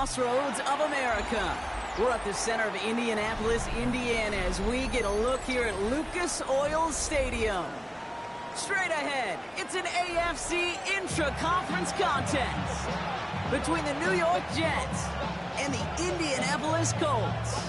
crossroads of America. We're at the center of Indianapolis, Indiana, as we get a look here at Lucas Oil Stadium. Straight ahead, it's an AFC intra-conference contest between the New York Jets and the Indianapolis Colts.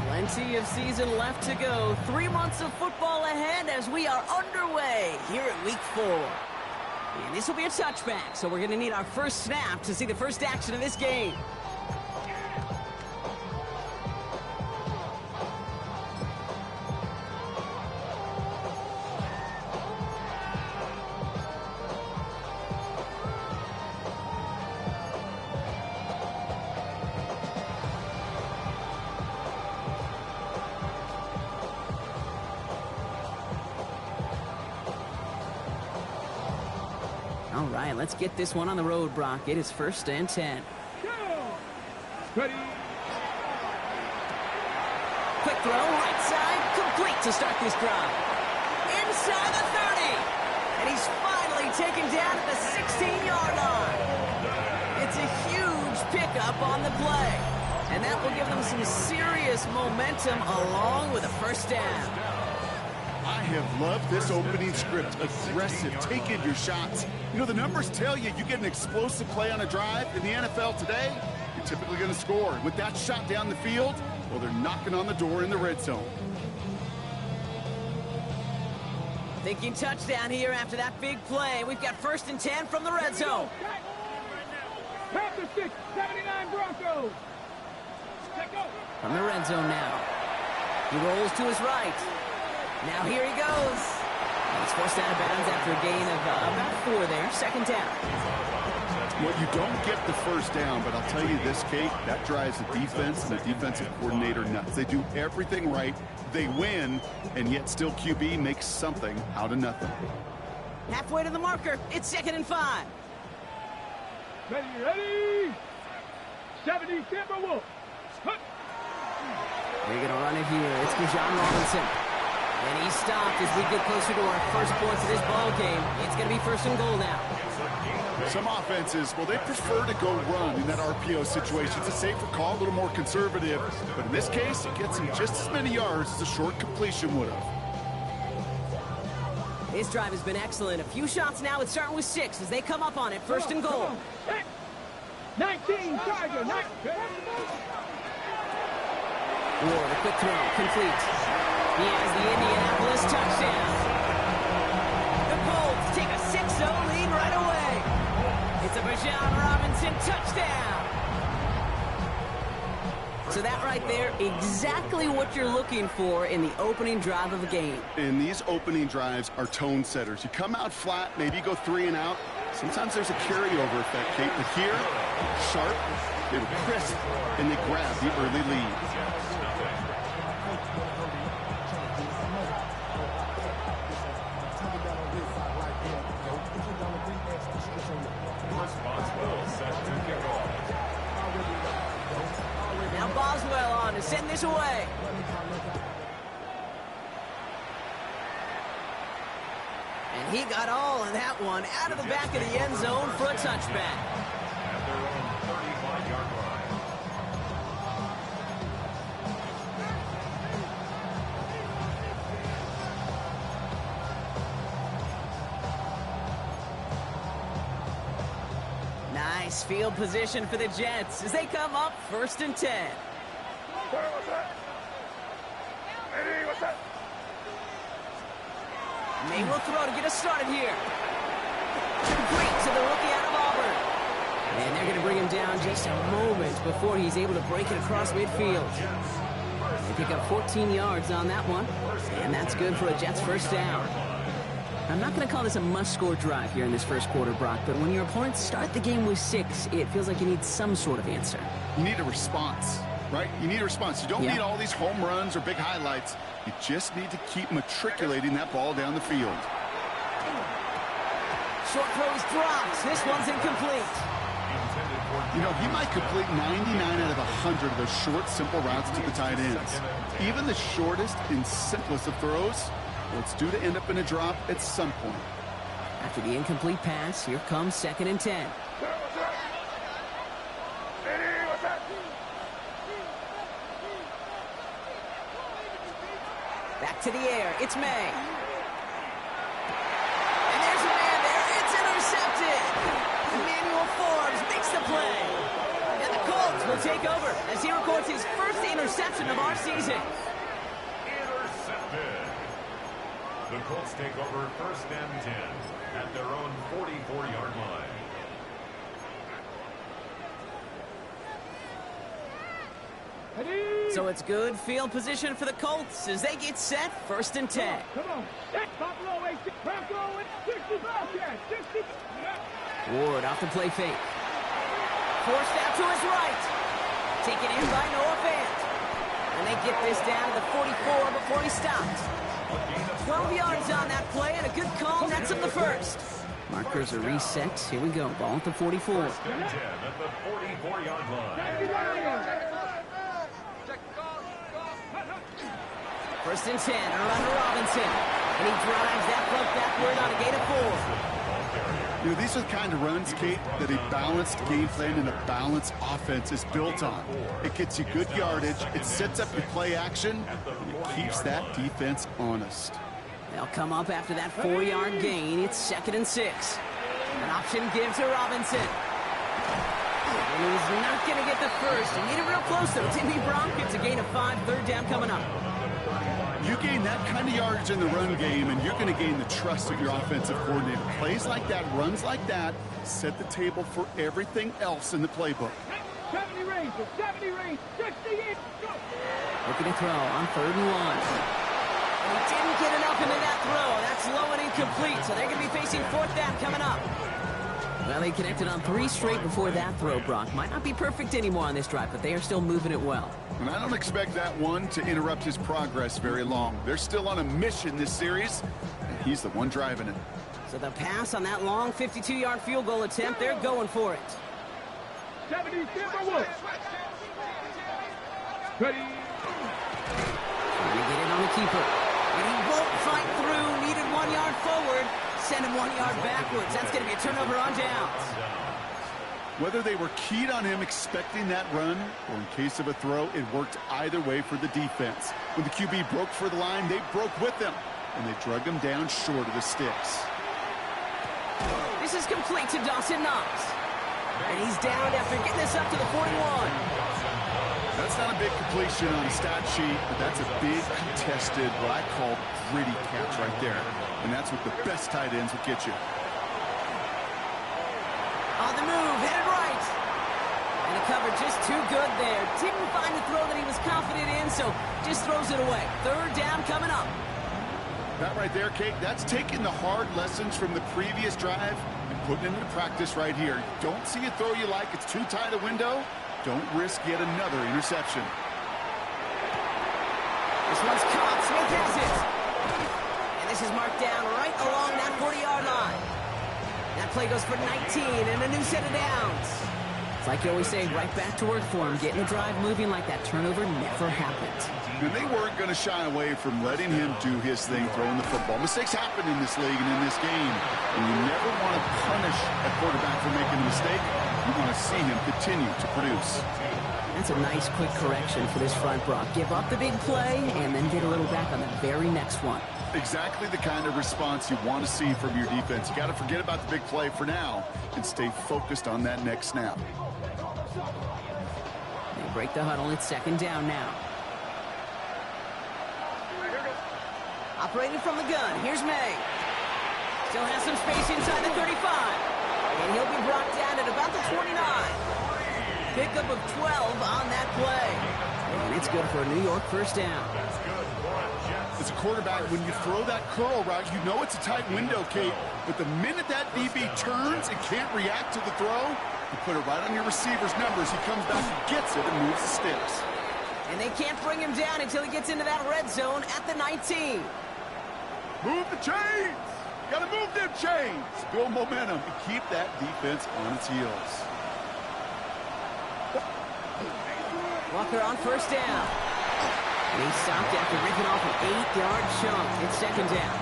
Plenty of season left to go. 3 months of football ahead as we are underway here at Week 4. And this will be a touchback, so we're going to need our first snap to see the first action of this game. All right, let's get this one on the road, Brock. It is 1st and 10. Ready. Quick throw, right side, complete to start this drive. Inside the 30. And he's finally taken down at the 16-yard line. It's a huge pickup on the play. And that will give them some serious momentum along with a first down. I have loved this opening script. Aggressive, taking your shots. You know, the numbers tell you get an explosive play on a drive. In the NFL today, you're typically going to score. With that shot down the field, well, they're knocking on the door in the red zone. Thinking touchdown here after that big play. We've got 1st and 10 from the red zone. Panther 6, 79 Broncos. From the red zone now. He rolls to his right. Now here he goes. He's forced out of bounds after a gain of about 4 there. 2nd down. Well, you don't get the first down, but I'll tell you this, Kate, that drives the defense and the defensive coordinator nuts. They do everything right. They win, and yet still QB makes something out of nothing. Halfway to the marker. It's 2nd and 5. Ready. 70 Timberwolves. They're going to run it here. It's Bijan Robinson. And he's stopped as we get closer to our first points of this ball game. It's going to be 1st and goal now. Some offenses, well, they prefer to go run in that RPO situation. It's a safer call, a little more conservative. But in this case, it gets him just as many yards as a short completion would have. This drive has been excellent. A few shots now. It's starting with 6 as they come up on it. 1st and goal. 19 Tiger. Ward, a quick throw, complete. He has the Indianapolis touchdown. The Colts take a 6-0 lead right away. It's a Bijan Robinson touchdown. So that right there, exactly what you're looking for in the opening drive of a game. And these opening drives are tone setters. You come out flat, maybe you go 3 and out. Sometimes there's a carryover effect, Kate. But here, sharp, they were crisp, and they grabbed the early lead. Now Boswell on to send this away. And he got all of that one out of the back of the end zone for a touchback. Nice field position for the Jets as they come up 1st and 10. May will throw to get us started here. Complete to the rookie out of Auburn. And they're going to bring him down just a moment before he's able to break it across midfield. They pick up 14 yards on that one. And that's good for a Jets first down. I'm not going to call this a must-score drive here in this first quarter, Brock, but when your opponents start the game with 6, it feels like you need some sort of answer. You need a response. right? You need a response. You don't need all these home runs or big highlights. You just need to keep matriculating that ball down the field. Short throws drops. This one's incomplete. You know, he might complete 99 out of 100 of those short, simple routes to the tight ends. Even the shortest and simplest of throws, well, it's due to end up in a drop at some point. After the incomplete pass, here comes 2nd and 10. Back to the air. It's May. And there's a man there. It's intercepted. Emmanuel Forbes makes the play. And the Colts will take over as he records his first interception of our season. Intercepted. The Colts take over 1st and 10 at their own 44-yard line. So it's good field position for the Colts as they get set 1st and 10. Come on. Ward off the play fake. Forced out to his right. Taken in by Noah Fant. And they get this down to the 44 before he stops. 12 yards on that play and a good call nets him the first. Markers are reset. Here we go. Ball at the 44. 1st and 10 at the 44-yard line. 1st and 10, around to Robinson. And he drives that front backward on a gain of 4. You know, these are the kind of runs, Kate, that a balanced game plan and a balanced offense is built on. It gets you good yardage, it sets up your play action, and it keeps that defense honest. They'll come up after that 4-yard gain. It's 2nd and 6. An option give to Robinson. And he's not going to get the first. He made it real close, though. Timmy Brock gets a gain of 5, 3rd down coming up. You gain that kind of yardage in the run game, and you're going to gain the trust of your offensive coordinator. Plays like that, runs like that, set the table for everything else in the playbook. 70 range, 60 inch. Looking to throw on 3rd and 1. And he didn't get enough into that throw. That's low and incomplete, so they're going to be facing 4th down coming up. Well, they connected on 3 straight before that throw, Brock. Might not be perfect anymore on this drive, but they are still moving it well. And I don't expect that one to interrupt his progress very long. They're still on a mission this series, and he's the one driving it. So the pass on that long 52-yard field goal attempt, they're going for it. 70 Timberwolves. Ready. Trying to get it on the keeper. And he won't fight through. Needed 1 yard forward. Send him 1 yard backwards. That's going to be a turnover on downs. Whether they were keyed on him expecting that run, or in case of a throw, it worked either way for the defense. When the QB broke for the line, they broke with him, and they drug him down short of the sticks. This is complete to Dawson Knox. And he's down after getting this up to the 41. That's not a big completion on a stat sheet, but that's a big contested, what I call gritty catch right there. And that's what the best tight ends will get you. On the move, headed right. And the cover just too good there. Didn't find the throw that he was confident in, so just throws it away. 3rd down coming up. That right there, Kate, that's taking the hard lessons from the previous drive and putting it into practice right here. Don't see a throw you like, it's too tight a window. Don't risk yet another interception. This one's caught. Smith has it. And this is marked down right along that 40-yard line. That play goes for 19 and a new set of downs. It's like you always say, right back to work for him. Getting the drive moving like that turnover never happened. And they weren't going to shy away from letting him do his thing, throwing the football. Mistakes happen in this league and in this game. And you never want to punish a quarterback for making a mistake. You want to see him continue to produce. That's a nice quick correction for this front, Brock. Give up the big play and then get a little back on the very next one. Exactly the kind of response you want to see from your defense. You got to forget about the big play for now and stay focused on that next snap. They break the huddle. It's 2nd down now. Operating from the gun. Here's May. Still has some space inside the 35. And he'll be brought down at about the 29. Pickup of 12 on that play. And it's good for a New York 1st down. As a quarterback, when you throw that curl route, you know it's a tight window, Kate. But the minute that DB turns and can't react to the throw, you put it right on your receiver's numbers. He comes back and gets it and moves the sticks. And they can't bring him down until he gets into that red zone at the 19. Move the chains! Gotta move them chains! Build momentum and keep that defense on its heels. Walker on first down. And he's stopped after ripping off an 8-yard chunk. It's second down.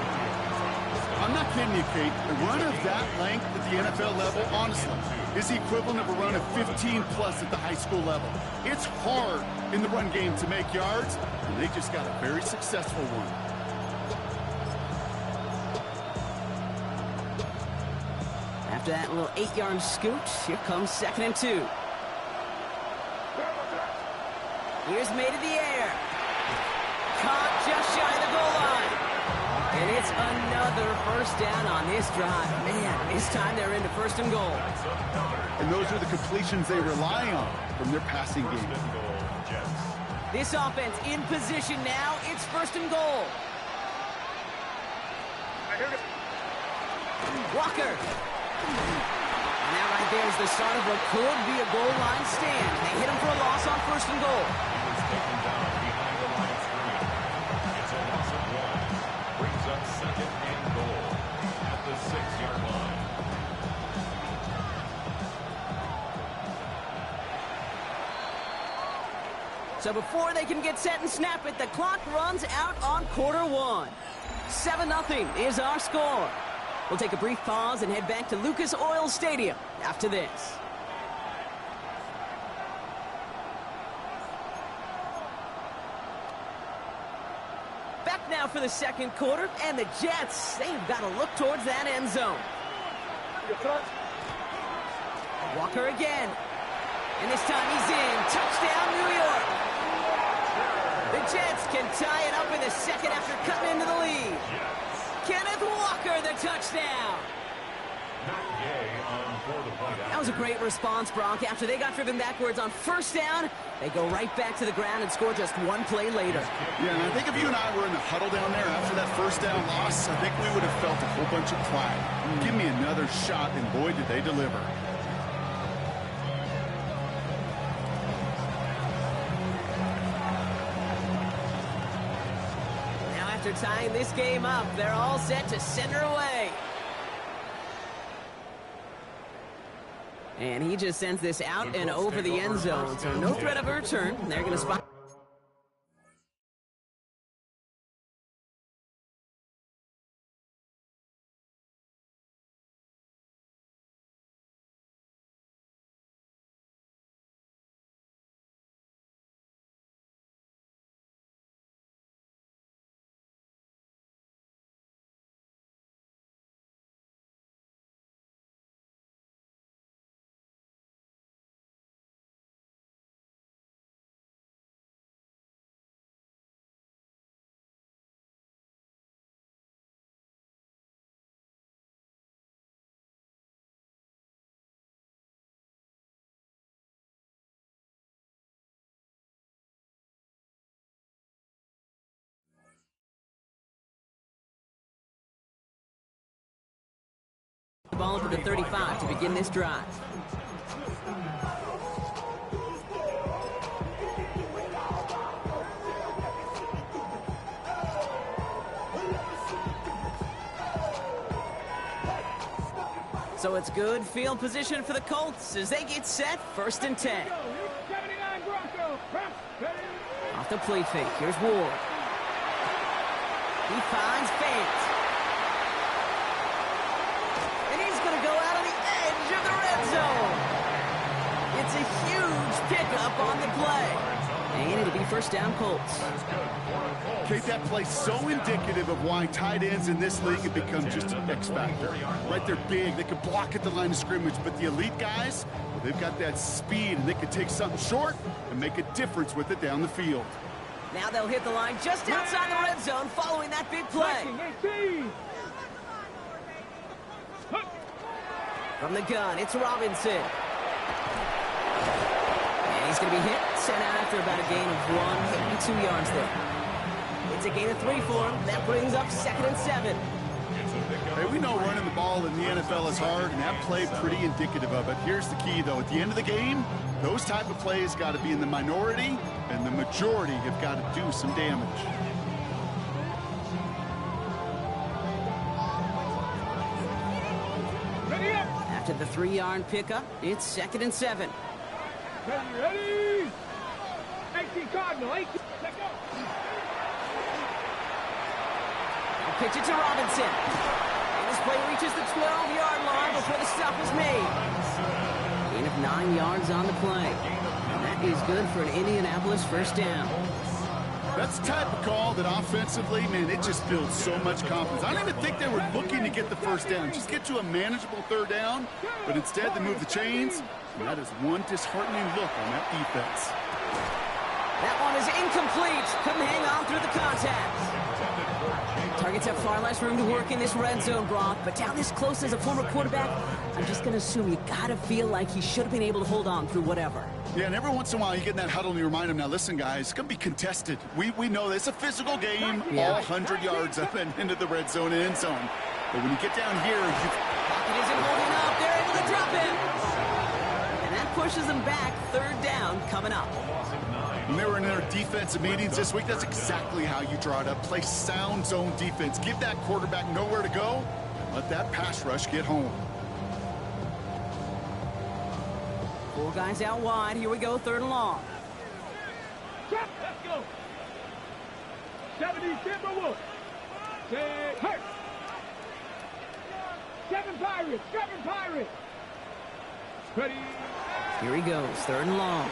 I'm not kidding you, Kate. A run of that length at the NFL level, honestly, is the equivalent of a run of 15-plus at the high school level. It's hard in the run game to make yards, and they just got a very successful one. After that little 8-yard scoot, here comes 2nd and 2. Here's made in the air. Caught just shy of the goal line. And it's another first down on this drive. Man, this time they're into 1st and goal. And those are the completions they rely on from their passing game. This offense in position now. It's 1st and goal. Walker. And that right there is the start of what could be a goal line stand. They hit him for a loss on 1st and goal. Taken down behind the line of scrimmage. It's a loss of 1. Brings up 2nd and goal at the 6-yard line. So before they can get set and snap it, the clock runs out on quarter 1. 7-0 is our score. We'll take a brief pause and head back to Lucas Oil Stadium after this. Back now for the 2nd quarter, and the Jets, they've got to look towards that end zone. Walker again. And this time he's in. Touchdown, New York. The Jets can tie it up in the 2nd after cutting into the lead. Kenneth Walker, the touchdown. That was a great response, Brock. After they got driven backwards on 1st down, they go right back to the ground and score just 1 play later. Yeah, and I think if you and I were in the huddle down there after that 1st down loss, I think we would have felt a whole bunch of pride. Give me another shot, and boy, did they deliver. Now after tying this game up, they're all set to send her away. And he just sends this out and over the end zone, so no threat of a return. They're going to spot. Ball over to 35 to begin this drive. So it's good field position for the Colts as they get set. 1st and 10. Off the play fake. Here's Ward. He finds Fant. It's a huge pickup on the play. And it'll be 1st down Colts. Kate, that play's so indicative of why tight ends in this league have become just an X factor. Right, they're big, they can block at the line of scrimmage, but the elite guys, well, they've got that speed, and they can take something short and make a difference with it down the field. Now they'll hit the line just outside the red zone following that big play. From the gun, it's Robinson. And he's going to be hit, sent out after about a gain of 1, maybe 2 yards there. It's a gain of 3 for him. That brings up 2nd and 7. Hey, we know running the ball ball in the NFL is hard, and that play pretty indicative of it. Here's the key, though. At the end of the game, those type of plays got to be in the minority, and the majority have got to do some damage. After the 3-yard pickup, it's 2nd and 7. Ready? 18 Cardinal, 18. Let's go. Pitch it to Robinson. And this play reaches the 12-yard line before the stop is made. Gain of 9 yards on the play. And that is good for an Indianapolis first down. That's the type of call that offensively, man, it just builds so much confidence. I don't even think they were looking to get the first down. Just get to a manageable 3rd down. But instead, they move the chains. And that is one disheartening look on that defense. That one is incomplete. Couldn't hang on through the contact. Targets have far less room to work in this red zone, Brock. But down this close as a former quarterback, I'm just going to assume you got to feel like he should have been able to hold on through whatever. Yeah, and every once in a while you get in that huddle and you remind him, now listen, guys, it's going to be contested. We know this. It's a physical game, all 100 yards up and into the red zone and end zone. But when you get down here, Pocket isn't holding up. They're able to drop him. And that pushes them back. 3rd down coming up. When they were in their defensive meetings this week, that's exactly how you draw it up. Play sound zone defense. Give that quarterback nowhere to go. Let that pass rush get home. 4 guys out wide. Here we go, 3rd and long. Let's go. 70 Timberwolves. 6 Hurt. 7 Pirates. 7 Pirates. Ready. Here he goes, 3rd and long.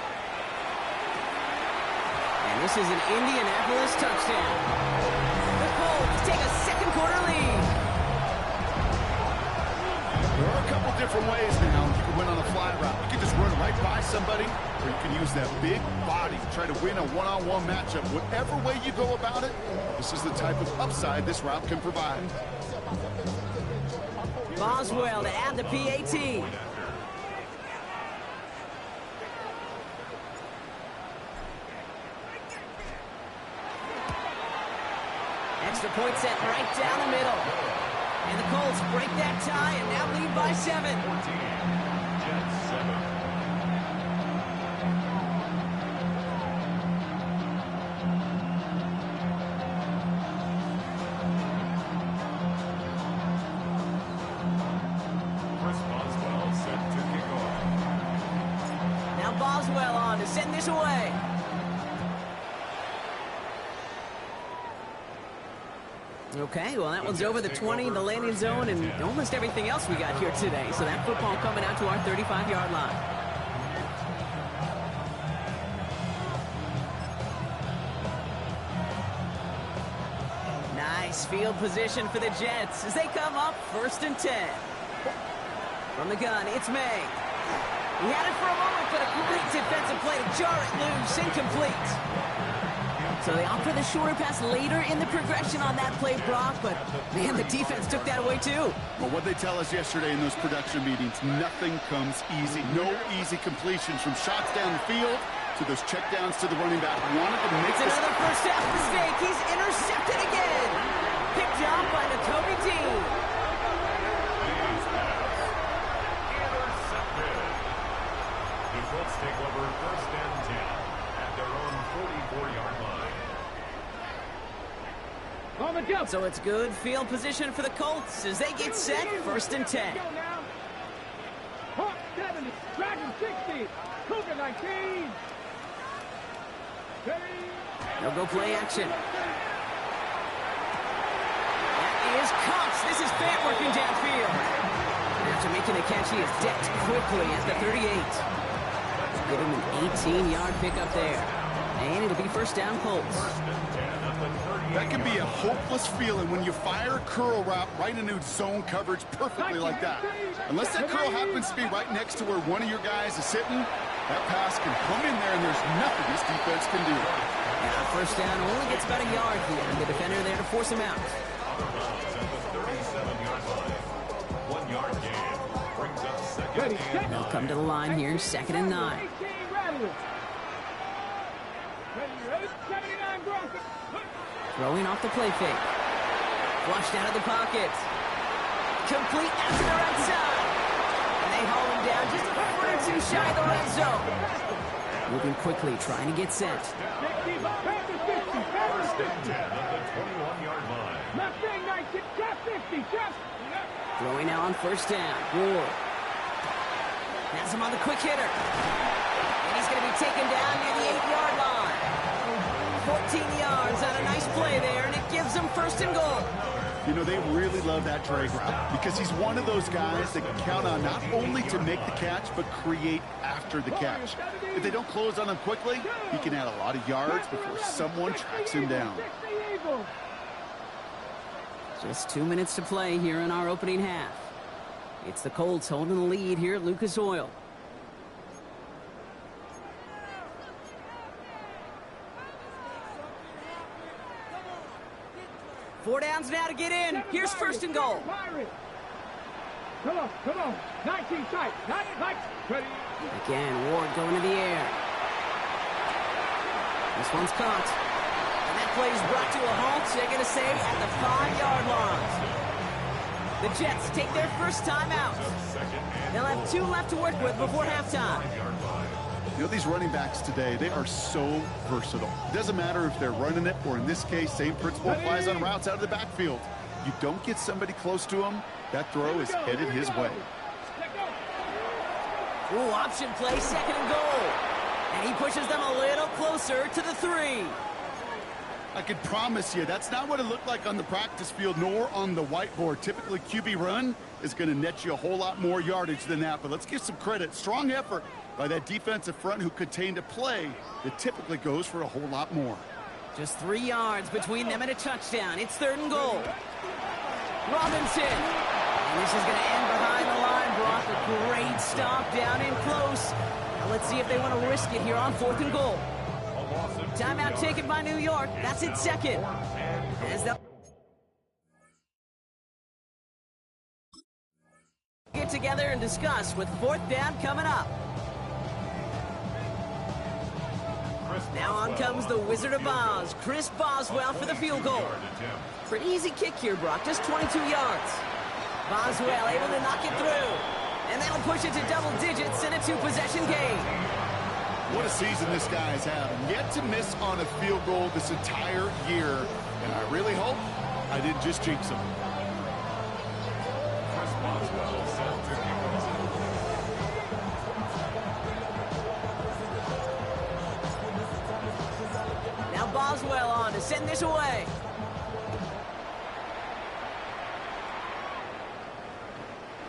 And this is an Indianapolis touchdown. The Colts take a 2nd quarter lead. There are a couple different ways now you can win on a fly route. You can just run right by somebody, or you can use that big body to try to win a one-on-one matchup. Whatever way you go about it, this is the type of upside this route can provide. Boswell to add the PAT. Extra point set right down the middle. And the Colts break that tie and now lead by 7. Jets 7. Chris Boswell set to kick off. Now Boswell on to send this away. Okay, well, that one's over the 20, the landing zone, and almost everything else we got here today. So that football coming out to our 35-yard line. Nice field position for the Jets as they come up 1st and 10. From the gun, it's May. He had it for a moment, but a great defensive play to jar it loose, incomplete. So they opt for the shorter pass later in the progression on that play, Brock, but, man, the defense took that away, too. Well, what they tell us yesterday in those production meetings, nothing comes easy. No easy completions from shots down the field to those checkdowns to the running back. Wanted to make It's another first half mistake. He's intercepted again. Picked up by Nakobe Dean. Intercepted. The Colts take over 1st and 10 at their own 44-yard line. On the jump. So it's good field position for the Colts as they get set 1st and 10. Go now. Hawk 70. Dragon 60. Cougar 19. Ready. They'll go play action. That is Cox. This is Fant working downfield. After making the catch, he is decked quickly at the 38. Give him an 18-yard pickup there. And it'll be 1st down Colts. That can be a hopeless feeling when you fire a curl route right into zone coverage perfectly like that. Unless that curl happens to be right next to where one of your guys is sitting, that pass can come in there and there's nothing this defense can do. Now 1st down only gets about a yard here. And the defender there to force him out. They'll come to the line here, 2nd and 9. Throwing off the play fake. Flushed out of the pocket. Complete out to the right side. And they haul him down just a foot or two shy of the red zone. Moving quickly, trying to get set. 60, back to 50, back to 50. 10 at the 21-yard line. Left wing, 19, just 50, just. Throwing now on first down. Ward. Has him on the quick hitter. And he's going to be taken down near the 8-yard line. 14 yards on a nice play there, and it gives them first and goal. You know, they really love that drag route because he's one of those guys that can count on not only to make the catch, but create after the catch. If they don't close on him quickly, he can add a lot of yards before someone tracks him down. Just 2 minutes to play here in our opening half. It's the Colts holding the lead here at Lucas Oil. Four downs now to get in. Here's first and goal. Come on. 19 tight. Ready. Again, Ward going to the air. This one's caught. And that play is brought to a halt. They're going to say at the 5-yard line. The Jets take their first time out. They'll have 2 left to work with before halftime. You know, these running backs today, they are so versatile. It doesn't matter if they're running it, or in this case, same principle applies on routes out of the backfield. You don't get somebody close to him, that throw is headed his way. Ooh, option play, second and goal. And he pushes them a little closer to the 3. I can promise you, that's not what it looked like on the practice field, nor on the whiteboard. Typically, QB run is going to net you a whole lot more yardage than that. But let's give some credit. Strong effort by that defensive front who contained a play that typically goes for a whole lot more. Just 3 yards between them and a touchdown. It's third and goal. Robinson. And this is going to end behind the line. Brock, a great stop down in close. Now let's see if they want to risk it here on fourth and goal. Timeout taken by New York. That's its second. As they'll get together and discuss with fourth down coming up. Now on comes the Wizard of Oz, Chris Boswell for the field goal. Pretty easy kick here, Brock, just 22 yards. Boswell able to knock it through. And that'll push it to double digits in a 2-possession game. What a season this guy's having. Yet to miss on a field goal this entire year. And I really hope I didn't just jinx him. Chris Boswell set to kick off. Now Boswell on to send this away.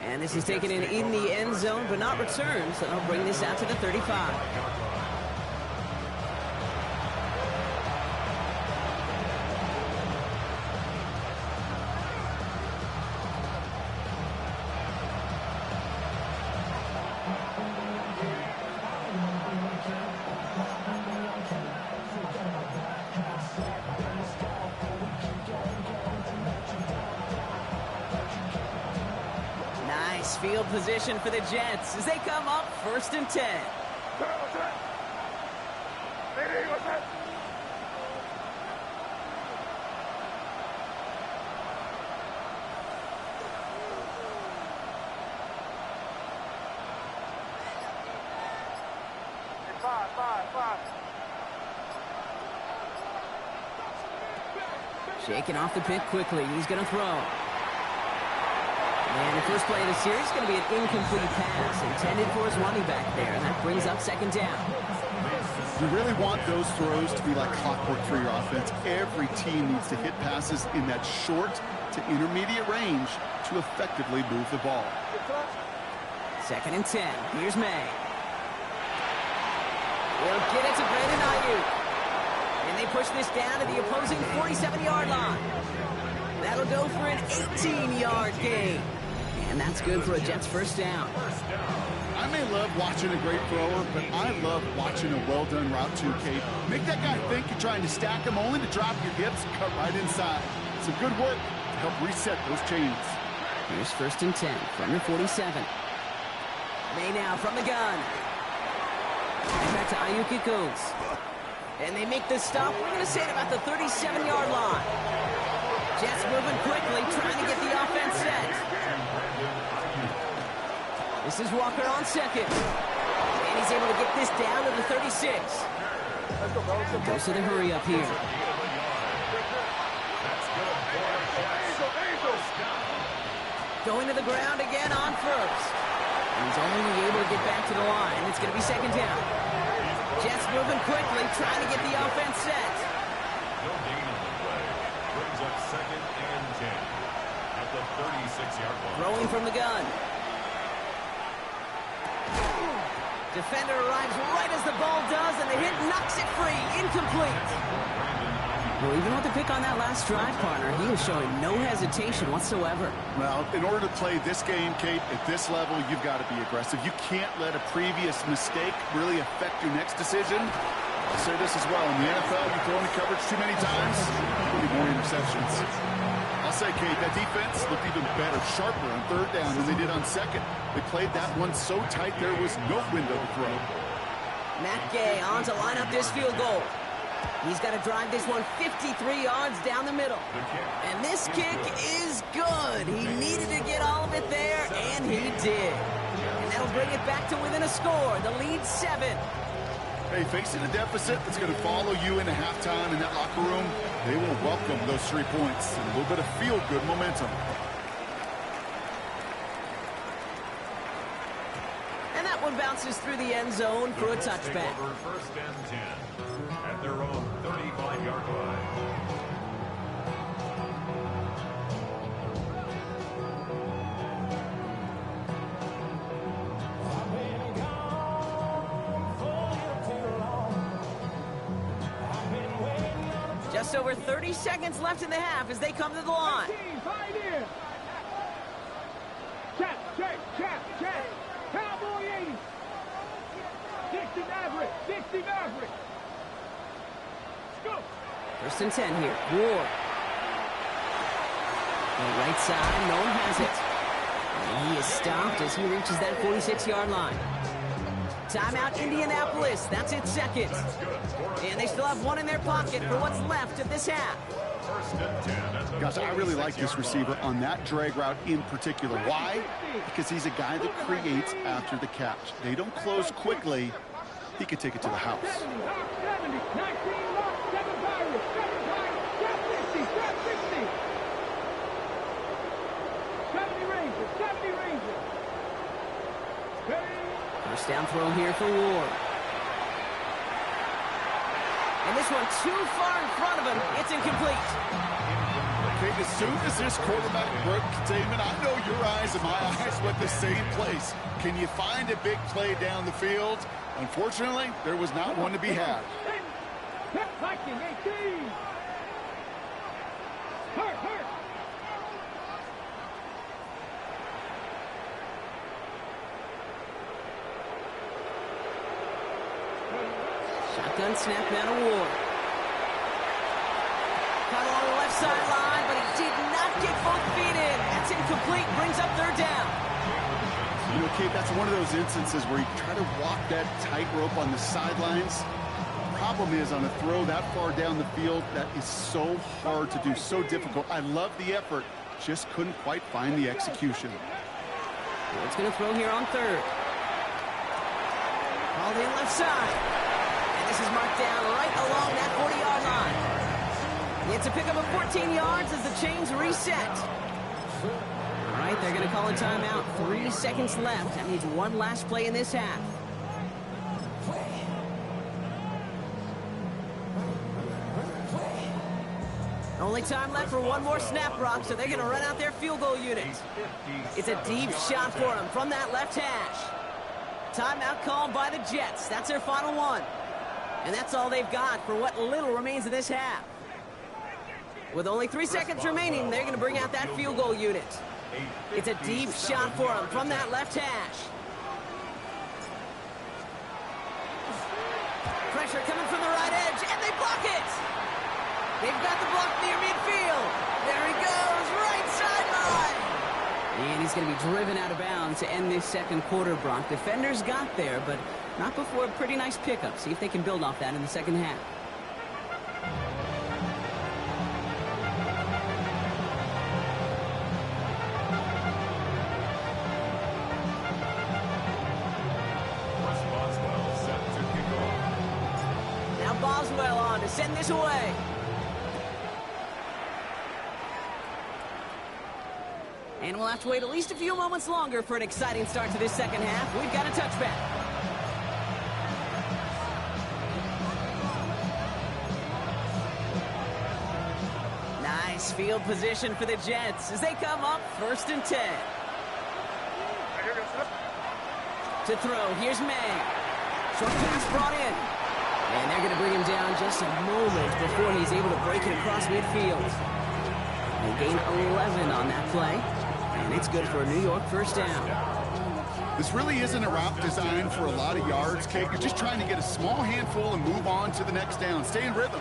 And this is taken in the end zone, but not returned, so they'll bring this out to the 35. Field position for the Jets as they come up first and 10. Shaking off the pick quickly. He's going to throw. And the first play of the series is going to be an incomplete pass intended for his running back there, and that brings up second down. You really want those throws to be like clockwork for your offense. Every team needs to hit passes in that short to intermediate range to effectively move the ball. Second and 10. Here's May. They'll get it to Brandon Ayuk. And they push this down to the opposing 47-yard line. That'll go for an 18-yard gain. And that's good for a Jets first down. I may love watching a great thrower, but I love watching a well-done route to Kate. Make that guy think you're trying to stack him, only to drop your hips and cut right inside. Some good work to help reset those chains. Here's first and 10 from the 47. May now from the gun. And back to Ayuk it goes. And they make the stop. We're going to say at about the 37-yard line. Jets moving quickly, trying to get the offense set. This is Walker on second. And he's able to get this down to the 36. Goes to the hurry up here. Going to the ground again on first. And he's only able to get back to the line. It's going to be second down. Jets moving quickly, trying to get the offense set. No gain on the play. Brings up second and 10 at the 36-yard line. Throwing from the gun. Defender arrives right as the ball does, and the hit knocks it free. Incomplete. Well, even with the pick on that last drive, partner, he was showing no hesitation whatsoever. Well, in order to play this game, Kate, at this level, you've got to be aggressive. You can't let a previous mistake really affect your next decision. I'll say this as well. In the NFL, you throw into coverage too many times, there'll be more interceptions. I'll say, Kate, that defense looked even better, sharper on third down than they did on second. They played that one so tight there was no window to throw. Matt Gay on to line up this field goal. He's got to drive this one 53 yards down the middle. And this kick is good. He needed to get all of it there, and he did. And that'll bring it back to within a score. The lead 7. Hey, facing a deficit that's going to follow you into halftime in that locker room, they will welcome those 3 points and a little bit of feel-good momentum. And that one bounces through the end zone for a touchback. First and 10 at their own 35-yard line. Just over 30 seconds left in the half as they come to the line. Check. Cowboy 80. 60 Maverick. 60 Maverick. Let's go. First and 10 here. Ward. The right side, no one has it. And he is stopped as he reaches that 46-yard line. Timeout, Indianapolis. That's its second. And they still have one in their pocket for what's left of this half. Gosh, I really like this receiver on that drag route in particular. Why? Because he's a guy that creates after the catch. They don't close quickly. He could take it to the house. 70, 19, 7 Pirates, 7 Pirates, 50, 60. 70 Rangers, 70 Rangers. First down throw here for Ward. And this one too far in front of him. It's incomplete. Okay, as soon as this quarterback broke containment, I know your eyes and my eyes went the same place. Can you find a big play down the field? Unfortunately, there was not one to be had. Viking 18. Hurt. Shotgun snap out of Ward. Caught along the left sideline, but he did not get both feet in. That's incomplete. Brings up third down. You know, Kate, that's one of those instances where you try to walk that tightrope on the sidelines. The problem is on a throw that far down the field, that is so hard to do, so difficult. I love the effort, just couldn't quite find the execution. Ward's going to throw here on third. Called in left side. And this is marked down right along that 40-yard line. It's a pickup of 14 yards as the chains reset. All right, they're going to call a timeout. 3 seconds left. That means one last play in this half. Only time left for one more snap, Brock, so they're going to run out their field goal unit. It's a deep shot for them from that left hash. Timeout called by the Jets. That's their final one. And that's all they've got for what little remains of this half. With only 3 seconds remaining, they're going to bring out that field goal unit. It's a deep shot for them from that left hash. Pressure coming from the right edge, and they block it. They've got the block near midfield. There he goes, right sideline. And he's going to be driven out of bounds to end this second quarter, Brock. Defenders got there, but not before a pretty nice pickup. See if they can build off that in the second half. Boswell on to send this away. And we'll have to wait at least a few moments longer for an exciting start to this second half. We've got a touchback. Nice field position for the Jets as they come up 1st and 10. To throw, here's May. Short pass brought in. And they're going to bring him down just a moment before he's able to break it across midfield. They gain 11 on that play. And it's good for a New York first down. This really isn't a route designed for a lot of yards, Kate. You're just trying to get a small handful and move on to the next down. Stay in rhythm.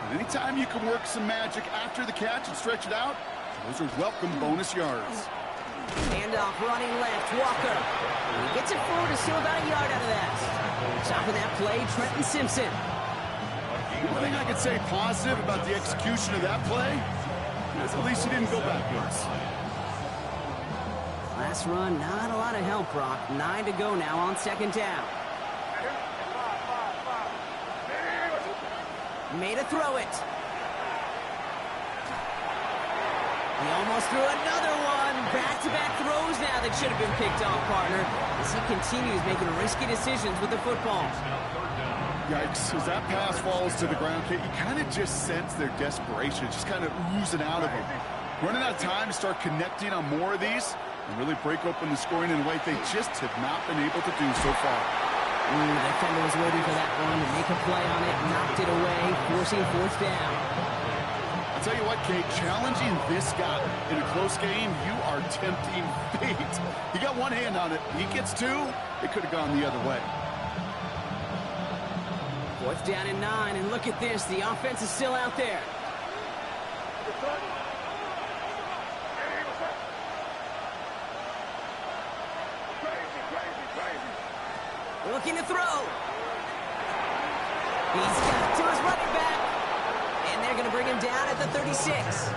And anytime you can work some magic after the catch and stretch it out, those are welcome bonus yards. Handoff running left, Walker. And he gets it forward to steal about a yard out of that. Stopping that play, Trenton Simpson. One thing I could say positive about the execution of that play is at least he didn't go backwards. Last run, not a lot of help, Brock. 9 to go now on 2nd down. Made a throw it. He almost threw another one. Back-to-back throws now that should have been picked off, partner, as he continues making risky decisions with the football. Yikes, as that pass falls to the ground, Kate, you kind of just sense their desperation, just kind of oozing out of them. Running out of time to start connecting on more of these and really break open the scoring in a way they just have not been able to do so far. The defender was waiting for that one to make a play on it, knocked it away, forcing 4th down. I'll tell you what, Kate, challenging this guy in a close game, you are tempting fate. He got one hand on it. He gets 2, it could have gone the other way. 4th down and 9, and look at this. The offense is still out there. Looking to throw. He's got it to his running back. And they're going to bring him down at the 36.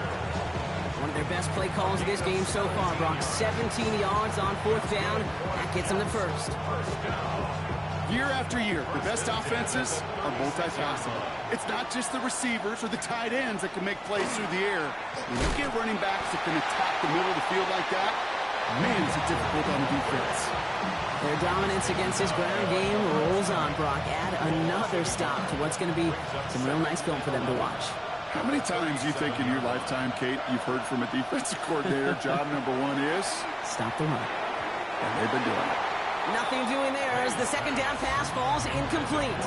One of their best play calls of this game so far, Brock. 17 yards on 4th down. That gets them the first. Year after year, the best offenses are multi-passing. It's not just the receivers or the tight ends that can make plays through the air. When you get running backs that can attack the middle of the field like that, man, is it difficult on the defense. Their dominance against this ground game rolls on, Brock. Add another stop to what's going to be some real nice film for them to watch. How many times do you think in your lifetime, Kate, you've heard from a defensive coordinator, job number 1 is? Stop the run. And they've been doing it. Nothing doing there as the 2nd down pass falls incomplete.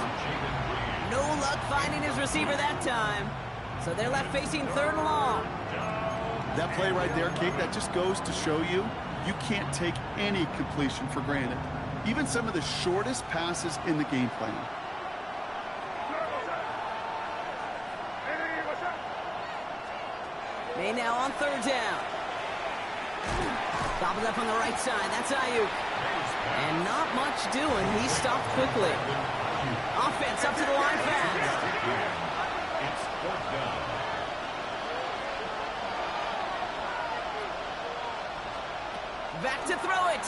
No luck finding his receiver that time. So they're left facing 3rd and long. That play right there, Kate, that just goes to show you you can't take any completion for granted. Even some of the shortest passes in the game plan. May now on 3rd down. Gobbled up on the right side. That's Ayuk. And not much doing. He stopped quickly. Offense up to the line fast. It's 4th down. Back to throw it.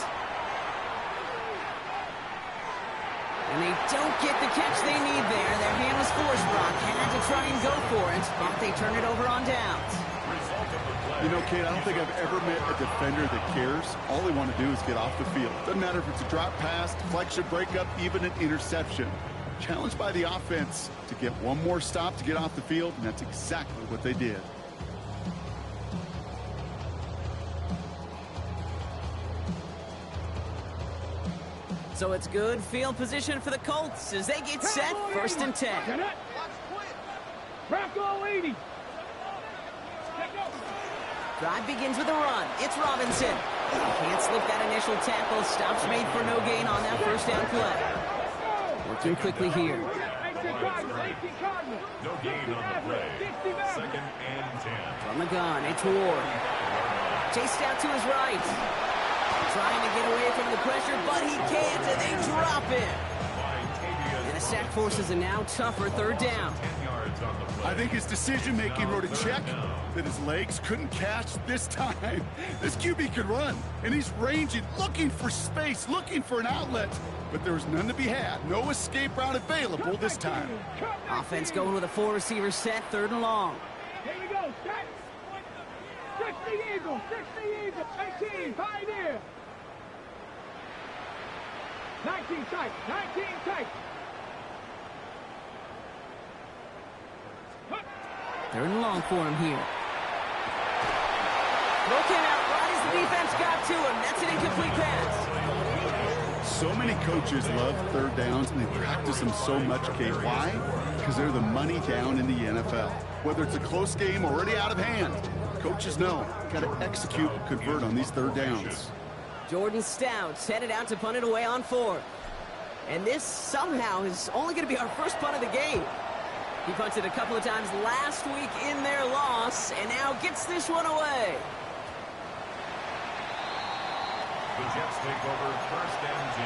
And they don't get the catch they need there. Their hand was forced, Brock. Had to try and go for it, but they turn it over on downs. You know, Kate, I don't think I've ever met a defender that cares. All they want to do is get off the field. Doesn't matter if it's a drop pass, deflection, breakup, even an interception. Challenged by the offense to get one more stop to get off the field, and that's exactly what they did. So it's good field position for the Colts as they get set. 1st and 10. Bronco 80. Drive begins with a run. It's Robinson. Can't slip that initial tackle. Stops made for no gain on that 1st down play. Working quickly here. No gain on the play. 2nd and 10. From the gun, it's Ward. Chased out to his right. Trying to get away from the pressure, but he can't, and they drop it. And And a sack forces a now tougher third down. 10 yards on the play. I think his decision-making wrote a check that his legs couldn't catch this time. This QB could run, and he's ranging, looking for space, looking for an outlet. But there was none to be had. No escape route available this time. Offense going with a 4-receiver set, 3rd and long. Here we go, set. 60 Eagles, 60 Eagles, 18, Pioneer. 19 tight, 19 tight. 3rd and long for him here. Looking out right as the defense got to him. That's an incomplete pass. So many coaches love third downs, and they practice them so much, Kate. Why? Because they're the money down in the NFL. Whether it's a close game already out of hand, coaches know got to execute and convert on these third downs. Jordan Stout's headed out to punt it away on 4th. And this somehow is only going to be our first punt of the game. He punted a couple of times last week in their loss, and now gets this one away. The Jets take over 1st and 10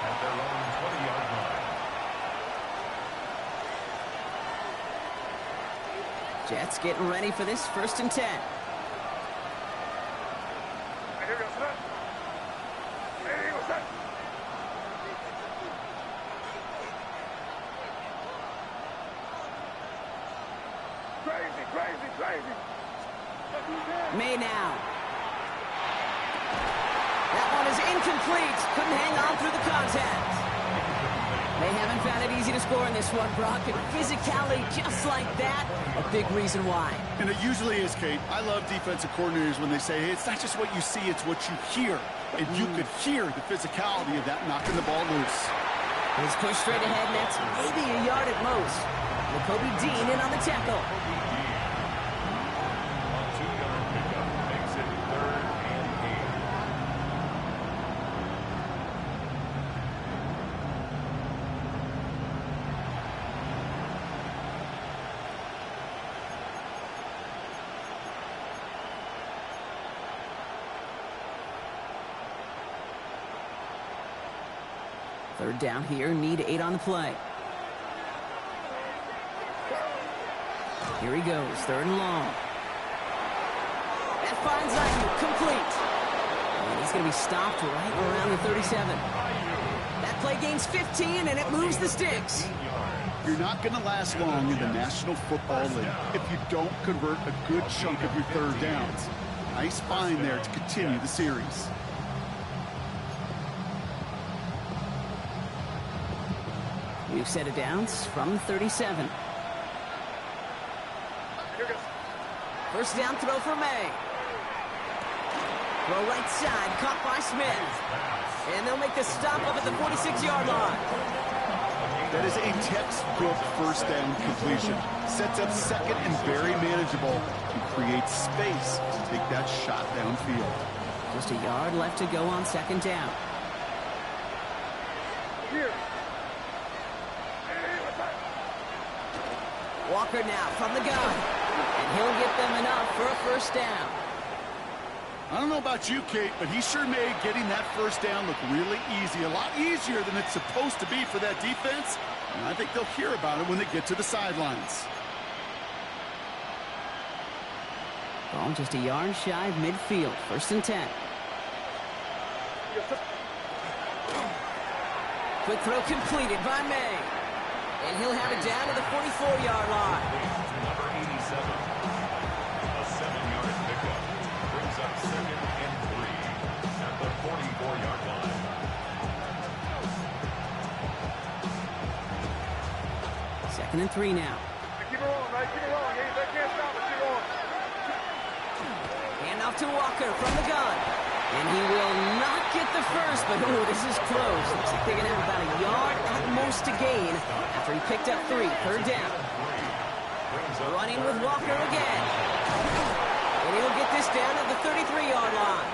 at their own 20-yard line. Jets getting ready for this 1st and 10. May now. That one is incomplete. Couldn't hang on through the contact. They haven't found it easy to score in this one, Brock. And physicality just like that, a big reason why. And it usually is, Kate. I love defensive coordinators when they say, hey, it's not just what you see, it's what you hear. And you could hear the physicality of that knocking the ball loose. He's pushed straight ahead, and that's maybe a yard at most. Kobe Dean in on the tackle. Third down here, need 8 on the play. Here he goes, 3rd and long. That finds Ayuk, complete. And he's going to be stopped right around the 37. That play gains 15, and it moves the sticks. You're not going to last long in the National Football League if you don't convert a good chunk of your third downs. Nice find there to continue the series. New set of downs from 37. First down throw for May. Throw right side, caught by Smith. And they'll make the stop up at the 46-yard line. That is a textbook first down completion. Sets up second and very manageable and creates space to take that shot downfield. Just a yard left to go on 2nd down. Here. Walker now from the gun. And he'll get them enough for a first down. I don't know about you, Kate, but he sure made getting that first down look really easy. A lot easier than it's supposed to be for that defense. And I think they'll hear about it when they get to the sidelines. Ball just a yard shy of midfield. 1st and 10. Quick throw completed by May. And he'll have it down to the 44-yard line. Number 87. A 7-yard pickup. Brings up 2nd and 3 at the 44-yard line. Second and 3 now. Keep it rolling, right? Keep it rolling. They can't stop it. Keep rolling. Hand off to Walker from the gun. And he will not get the first, but oh, this is close. Looks like they're going to have about a yard at most to gain after he picked up 3. 3rd down. Running with Walker again. And he'll get this down at the 33-yard line.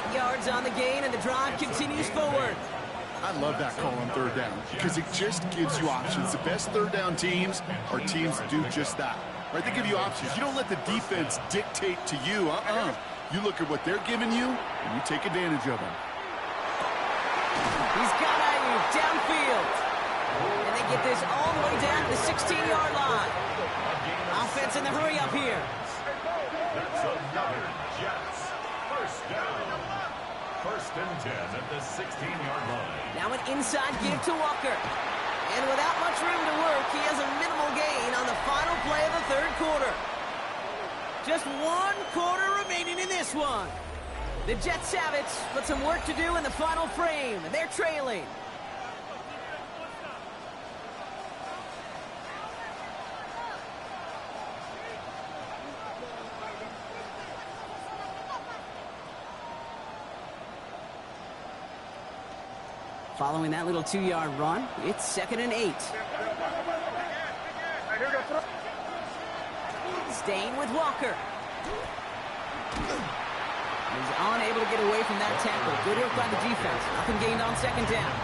8 yards on the gain, and the drive continues forward. I love that call on 3rd down because it just gives you options. The best 3rd down teams are teams that do just that. Right? They give you options. You don't let the defense dictate to you. You look at what they're giving you, and you take advantage of them. He's got Ayuk downfield. And they get this all the way down to the 16-yard line. Offense in the hurry up here. That's another Jets. First down. First and 10 at the 16-yard line. Now an inside give to Walker. And without much room to work, he has a minimal gain on the final play of the third quarter. Just 1 quarter remaining in this one. The Jets have it, but some work to do in the final frame. They're trailing. Following that little 2-yard run, it's 2nd and 8. Staying with Walker. He's unable to get away from that tackle. Good work by the defense. Nothing gained on 2nd down.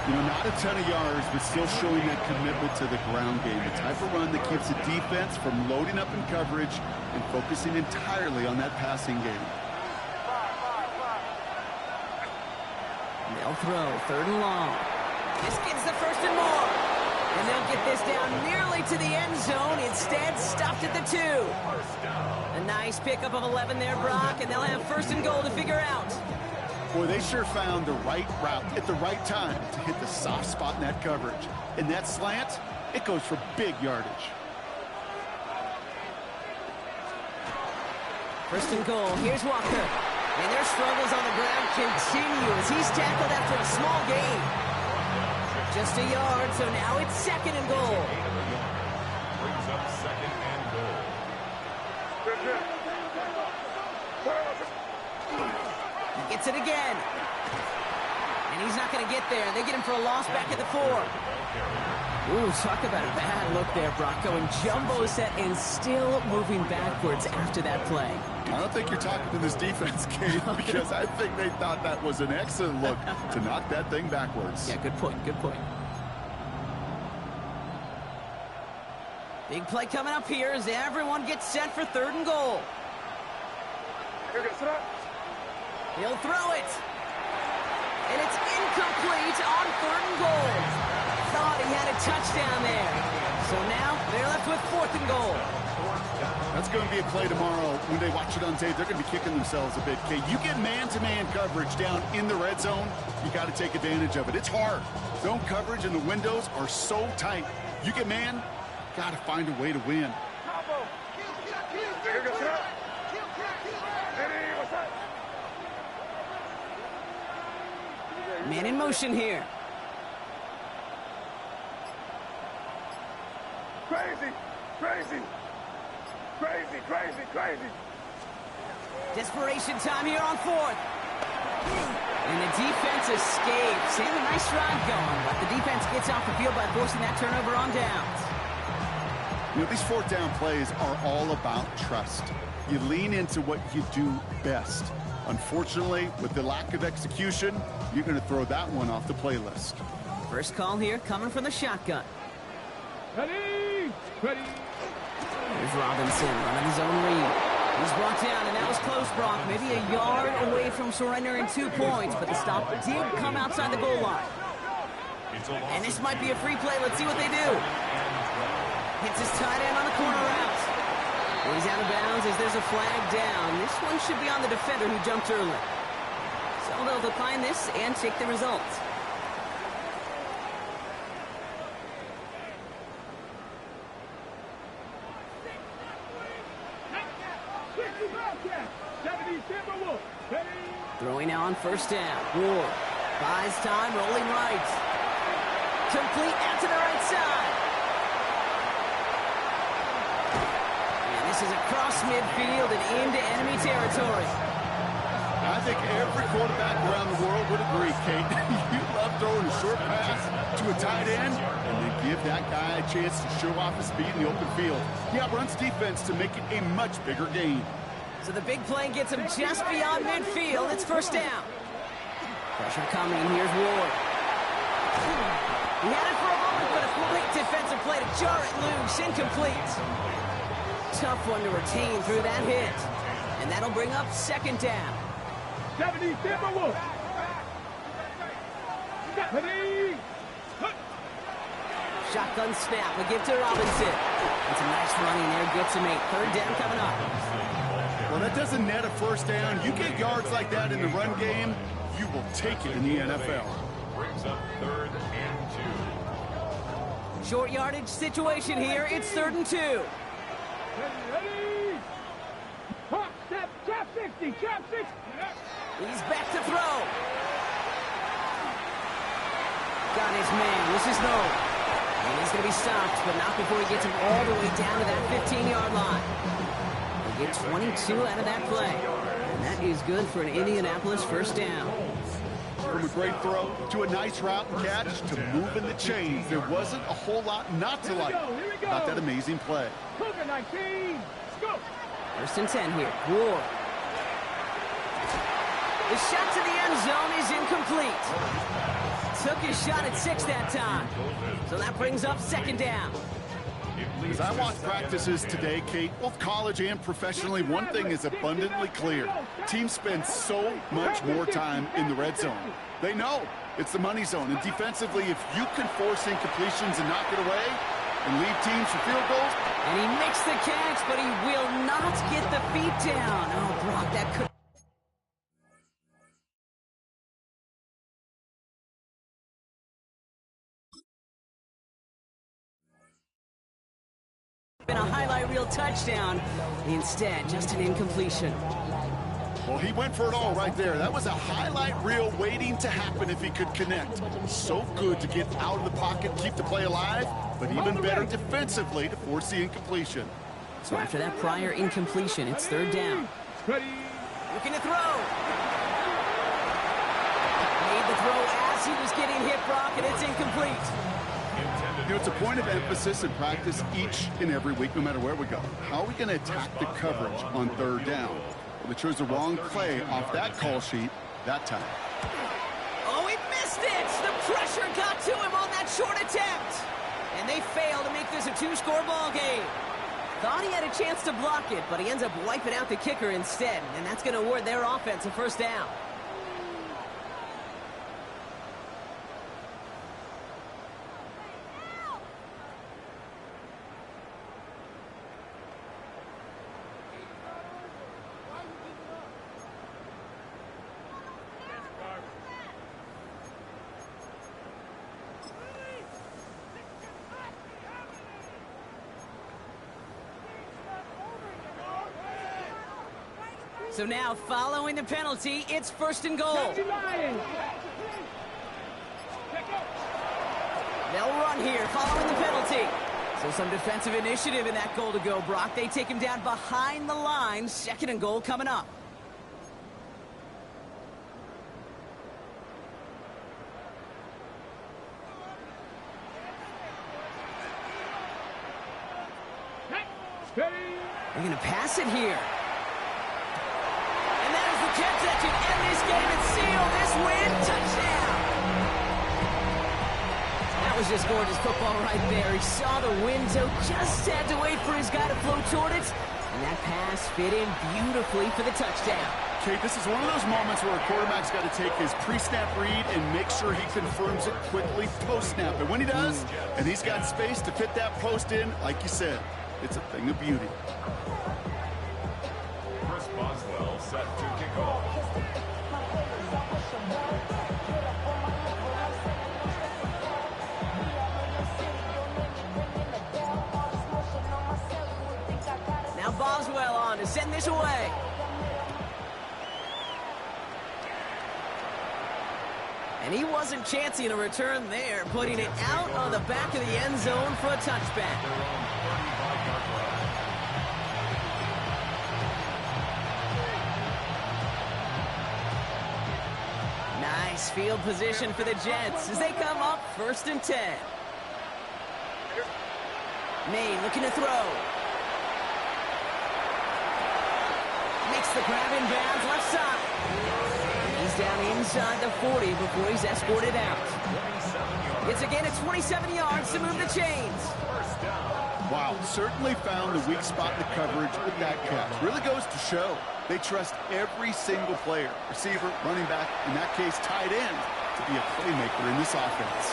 You know, not a ton of yards, but still showing that commitment to the ground game. The type of run that keeps the defense from loading up in coverage and focusing entirely on that passing game. They'll throw 3rd and long. This gets the 1st and more. And they'll get this down nearly to the end zone. Instead, stopped at the 2. A nice pickup of 11 there, Brock, and they'll have 1st and goal to figure out. Boy, they sure found the right route at the right time to hit the soft spot in that coverage. And that slant, it goes for big yardage. 1st and goal. Here's Walker. And their struggles on the ground continue as he's tackled after a small gain. Just a yard, so now it's 2nd and goal. Brings up 2nd and goal. He gets it again. And he's not going to get there. They get him for a loss back at the 4. Ooh, talk about a bad look there, Brock. Going jumbo set and still moving backwards after that play. I don't think you're talking to this defense, Kate, because I think they thought that was an excellent look to knock that thing backwards. Yeah, good point, good point. Big play coming up here as everyone gets set for 3rd and goal. He'll throw it. And it's incomplete on 3rd and goal. Thought he had a touchdown there. So now they're left with 4th and goal. That's going to be a play tomorrow. When they watch it on tape, they're going to be kicking themselves a bit, Kate. You get man-to-man coverage down in the red zone, you got to take advantage of it. It's hard. Zone coverage and the windows are so tight. You get man, got to find a way to win. Man in motion here. Crazy, crazy, crazy, crazy, crazy. Desperation time here on 4th. And the defense escapes. They have a nice drive going, but the defense gets off the field by forcing that turnover on downs. You know, these 4th down plays are all about trust. You lean into what you do best. Unfortunately, with the lack of execution, you're going to throw that one off the playlist. First call here coming from the shotgun. Ready, ready. Here's Robinson running his own read. He's brought down, and that was close, Brock. Maybe a yard away from surrendering 2 points, but the stop did come outside the goal line. And this might be a free play. Let's see what they do. Hits his tight end on the corner route. He's out of bounds as there's a flag down. This one should be on the defender who jumped early. So they'll decline this and take the results. Throwing now on 1st down. Ward buys time, rolling right. Complete out to the right side. And this is across midfield and into enemy territory. I think every quarterback around the world would agree, Kate. You love throwing a short pass to a tight end and then give that guy a chance to show off his speed in the open field. He outruns defense to make it a much bigger gain. So the big play gets him just beyond midfield. It's 1st down. Pressure coming. Here's Ward. He had it for a moment, but a great defensive play to jar it loose. Incomplete. Tough one to retain through that hit. And that'll bring up 2nd down. 70 Timberwolves. Ready. Shotgun snap. We give to Robinson. It's a nice running there. Gets him 8. Third down coming up. Well, that doesn't net a first down. You get yards like that in the run game, you will take it in the NFL. Brings up 3rd and 2. Short yardage situation here. It's 3rd and 2. Ready? Hop, step, trap 60, trap 60. He's back to throw. Got his man. This is no. And he's going to be stopped, but not before he gets him all the way down to that 15-yard line. They get 22 out of that play. And that is good for an Indianapolis first down. From a great throw to a nice route and catch to moving the chains, there wasn't a whole lot not to like about that amazing play. Cougar 19, let's go. 1st and 10 here. Ward. The shot to the end zone is incomplete. Took his shot at 6 that time. So that brings up 2nd down. As I watch practices today, Kate, both college and professionally, one thing is abundantly clear. Teams spend so much more time in the red zone. They know it's the money zone. And defensively, if you can force incompletions and knock it away and leave teams for field goals. And he makes the catch, but he will not get the feet down. Oh, Brock, that could... been a highlight reel touchdown. Instead, just an incompletion. Well, he went for it all right there. That was a highlight reel waiting to happen if he could connect. So good to get out of the pocket, keep the play alive, but even better defensively to force the incompletion. So after that prior incompletion, it's 3rd down. Ready? Looking to throw. Made the throw as he was getting hit, Brock, and it's incomplete. You know, it's a point of emphasis in practice each and every week, no matter where we go. How are we going to attack the coverage on 3rd down? Well, they chose the wrong play off that call sheet that time. Oh, he missed it! The pressure got to him on that short attempt. And they fail to make this a 2-score ball game. Thought he had a chance to block it, but he ends up wiping out the kicker instead. And that's going to award their offense a first down. So now, following the penalty, it's 1st and goal. They'll run here, following the penalty. So some defensive initiative in that goal to go, Brock. They take him down behind the line. 2nd and goal coming up. They're going to pass it here. Jets that should end this game and seal this win. Touchdown! That was just gorgeous football right there. He saw the window, just had to wait for his guy to float toward it. And that pass fit in beautifully for the touchdown. Kate, this is one of those moments where a quarterback's got to take his pre-snap read and make sure he confirms it quickly post-snap. And when he does, and he's got space to fit that post in, like you said, it's a thing of beauty. Set to kick off. Now Boswell on to send this away. And he wasn't chancing a return there, putting it out on the back of the end zone for a touchback. Nice field position for the Jets as they come up 1st and 10. May looking to throw. Makes the grab in bounds left side. He's down inside the 40 before he's escorted out. It's again at 27 yards to move the chains. Wow, certainly found the weak spot in the coverage with that catch. Really goes to show they trust every single player, receiver, running back, in that case tight end, to be a playmaker in this offense.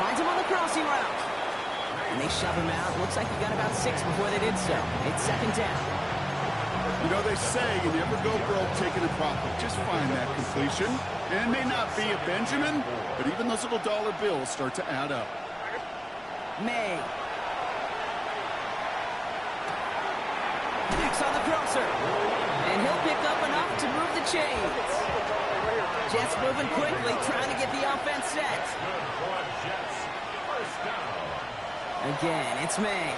Finds him on the crossing route. And they shove him out. Looks like he got about 6 before they did so. It's second down. You know, they say you never go broke taking a profit. Just find that completion. And it may not be a Benjamin, but even those little dollar bills start to add up. May. Connects on the crosser. And he'll pick up enough to move the chains. Jets moving quickly, trying to get the offense set. Again, it's May.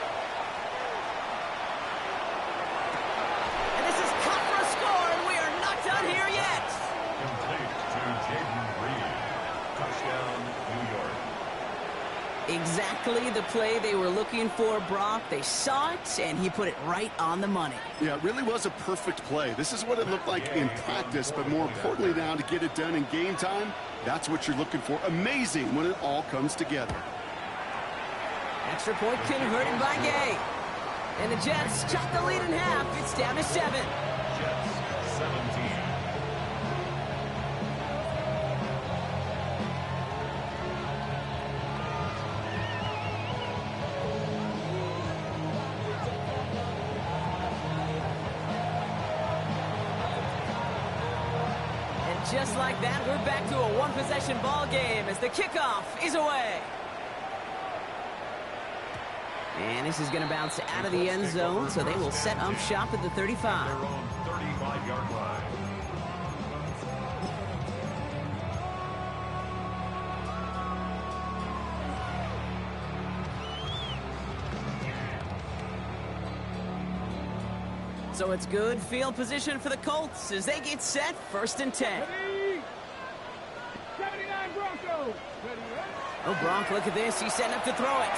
And this is cut for a score, and we are not done here yet. Complete to Jaden Reed. Touchdown, New York. Exactly the play they were looking for, Brock. They saw it, and he put it right on the money. Yeah, it really was a perfect play. This is what it looked like in practice, but more importantly now to get it done in game time, that's what you're looking for. Amazing when it all comes together. Extra point converted by Gay. And the Jets chop the lead in half. It's down to 7. Jets 17. And just like that, we're back to a one-possession ball game as the kickoff is away. And this is going to bounce out of the end zone, so they will set up shop at the 35. Their own 35-yard line. So it's good field position for the Colts as they get set, 1st and 10. Ready? 79 Broncos. Ready, Oh, Bronk, look at this. He's setting up to throw it.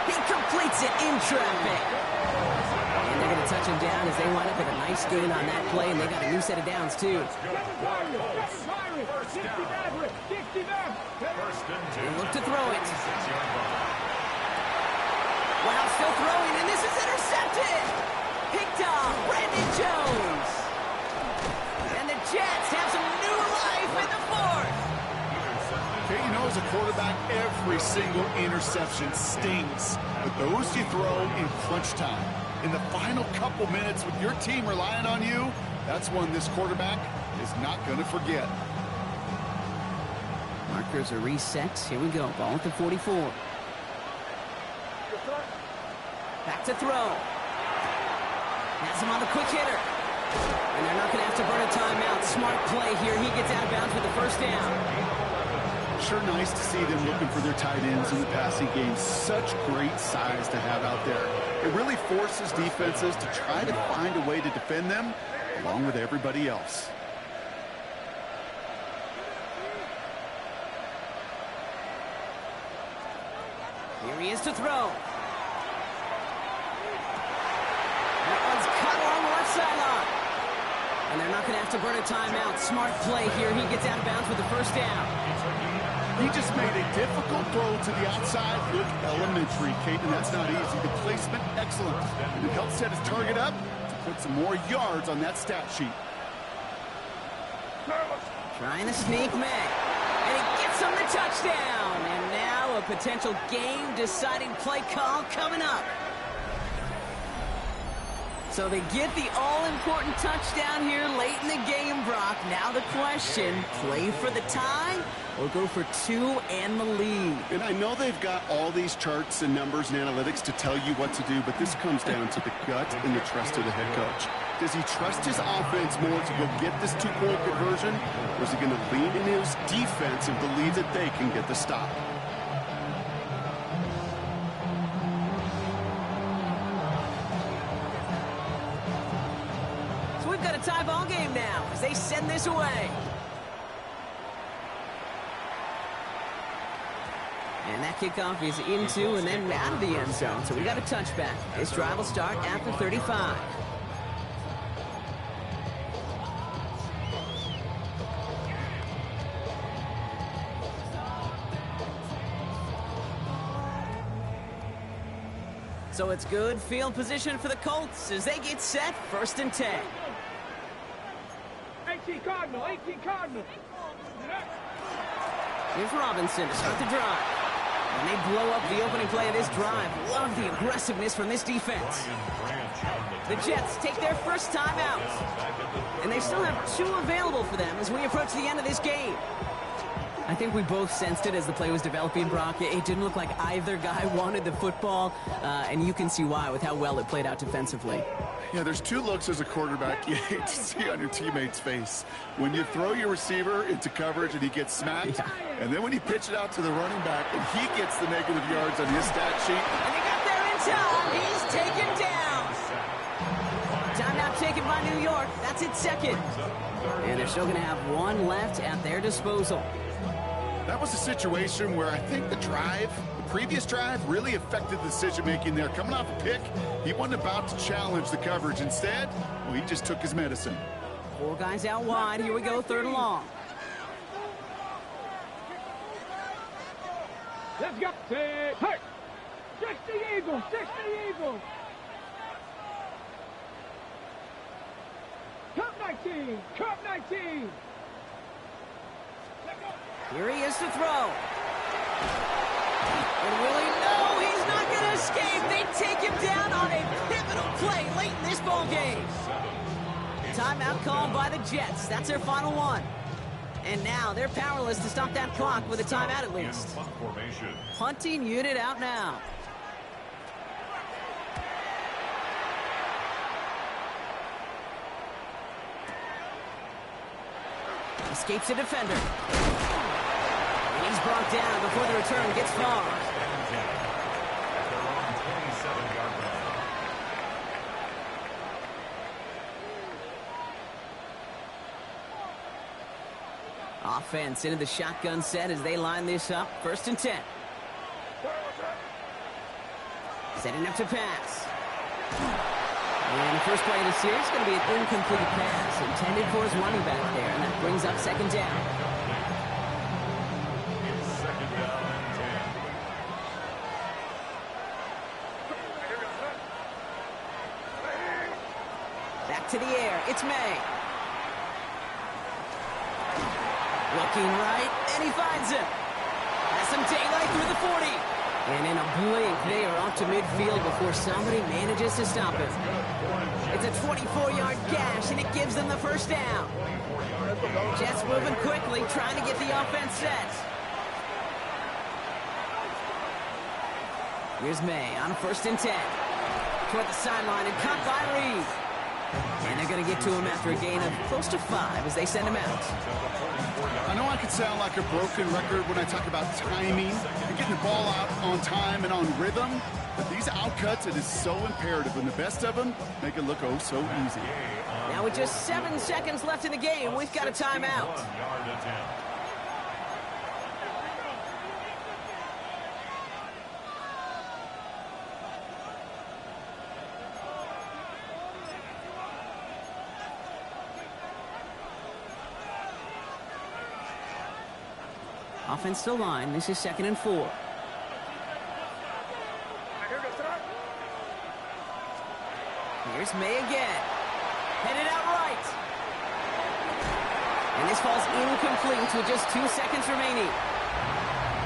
He completes it in traffic. And they're going to touch him down as they wind up with a nice gain on that play, and they got a new set of downs, too. And look to throw it. Wow, still throwing, and this is intercepted. Picked off, Brandon Jones. And the Jets have some new life in the 4th. Okay, you know, as a quarterback, every single interception stings. But those you throw in crunch time. In the final couple minutes with your team relying on you, that's one this quarterback is not going to forget. Markers are reset. Here we go. Ball at the 44. Back to throw. Has him on the quick hitter. And they're not going to have to burn a timeout. Smart play here. He gets out of bounds with the 1st down. Sure nice to see them looking for their tight ends in the passing game. Such great size to have out there. It really forces defenses to try to find a way to defend them along with everybody else. Here he is to throw. That one's cut along the left sideline. And they're not going to have to burn a timeout. Smart play here. He gets out of bounds with the 1st down. He just made a difficult throw to the outside. Look elementary, Kate, and that's not easy. The placement, excellent. And it helps set his target up to put some more yards on that stat sheet. Trying to sneak May. And he gets him the touchdown. And now a potential game-deciding play call coming up. So they get the all-important touchdown here late in the game, Brock. Now the question, play for the tie or go for 2 and the lead? And I know they've got all these charts and numbers and analytics to tell you what to do, but this comes down to the gut and the trust of the head coach. Does he trust his offense more to go get this 2-point conversion, or is he going to lean in his defense and believe that they can get the stop? Got a tie ball game now as they send this away. And that kickoff is into and then out of the end zone. So we got a touchback. This drive will start at the 35. So it's good field position for the Colts as they get set, 1st and 10. 18 Cardinal, 18 Cardinal. Here's Robinson to start the drive. And they blow up the opening play of this drive. Love the aggressiveness from this defense. The Jets take their first time out. And they still have 2 available for them as we approach the end of this game. I think we both sensed it as the play was developing, Brock. It didn't look like either guy wanted the football, and you can see why with how well it played out defensively. Yeah, there's 2 looks as a quarterback you hate to see on your teammate's face. When you throw your receiver into coverage and he gets smacked, and then when you pitch it out to the running back and he gets the negative yards on his stat sheet. And they got there in time. He's taken down. Timeout taken by New York. That's its second. And they're still going to have 1 left at their disposal. That was a situation where I think the previous drive, really affected the decision-making there. Coming off a pick, he wasn't about to challenge the coverage. Instead, well, he just took his medicine. 4 guys out wide. Here we go, 3rd and long. Let's go. Hey, 60 Eagles, 60 Eagles. Cup 19, Cup 19. Here he is to throw. And will he? No, he's not going to escape. They take him down on a pivotal play late in this ball game. Timeout called by the Jets. That's their final one. And now they're powerless to stop that clock with a timeout at least. Punting unit out now. Escapes a defender. And he's brought down before the return gets far. Offense into the shotgun set as they line this up. 1st and 10. Setting up to pass. And the first play of the series is going to be an incomplete pass intended for his running back there, and that brings up 2nd down. It's 2nd down and 10. Back to the air. It's May. Looking right, and he finds him. Has some daylight through the 40. And in a blink, they are off to midfield before somebody manages to stop him. It's a 24-yard gash, and it gives them the 1st down. Jets moving quickly, trying to get the offense set. Here's May on 1st and 10. Toward the sideline and caught by Reed. And they're going to get to him after a gain of close to 5 as they send him out. I know I could sound like a broken record when I talk about timing and getting the ball out on time and on rhythm, but these outcuts, it is so imperative, and the best of them make it look oh so easy. Now with just 7 seconds left in the game, we've got a timeout. Offense to line. This is 2nd and 4. Here's May again. Headed out right. And this falls incomplete with just 2 seconds remaining.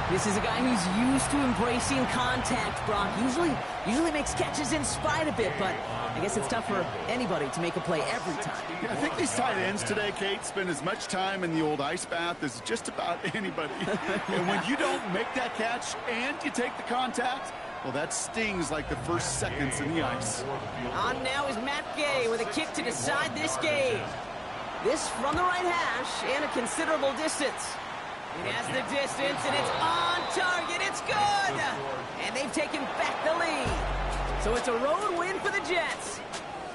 This is a guy who's used to embracing contact, Brock. Usually makes catches in spite of it, but I guess it's tough for anybody to make a play every time. Yeah, I think these tight ends today, Kate, spend as much time in the old ice bath as just about anybody. And when you don't make that catch and you take the contact, well, that stings like the first seconds in the ice. On now is Matt Gay with a kick to decide this game. This from the right hash and a considerable distance. It has the distance, and it's on target. It's good! And they've taken back the lead. So it's a road win for the Jets.